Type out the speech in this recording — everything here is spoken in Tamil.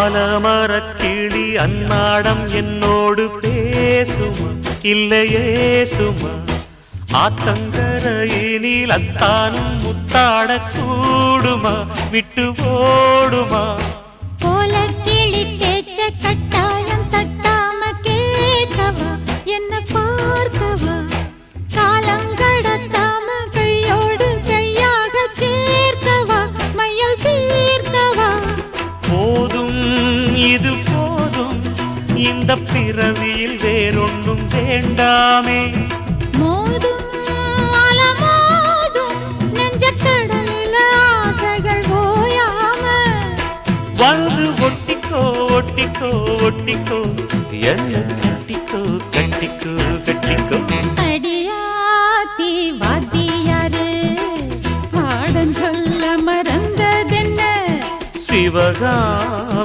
ஆலமரக்கிளி அன்னாடம் என்னோடு பேசுமா இல்லையே சுமா ஆத்தங்கரையினில் அத்தானும் முத்தாட கூடுமா விட்டு ஓடுமா போல கிளி பேச்ச கட்டாயம் தட்டாம கேட்கவா என்ன பார்க்கவா காலங்கடத்தாம கையோடு கையாக சேர்க்கவா மையல் தீர்க்கவா போதும் இது போதும் இந்த பிறவியில் வேறொன்றும் வேண்டாமே மோதும் அலமோதும் நெஞ்சக்கடலில் ஆசைகள் ஓயாம வந்து ஒட்டிக்கோ ஒட்டிக்கோ ஒட்டிக்கோ என்ன கட்டிக்கோ கட்டிக்கோ கட்டிக்கோ அடியாத்தி வாத்தியாரு பாடம் சொல்ல மறந்ததென்ன சிவகாமி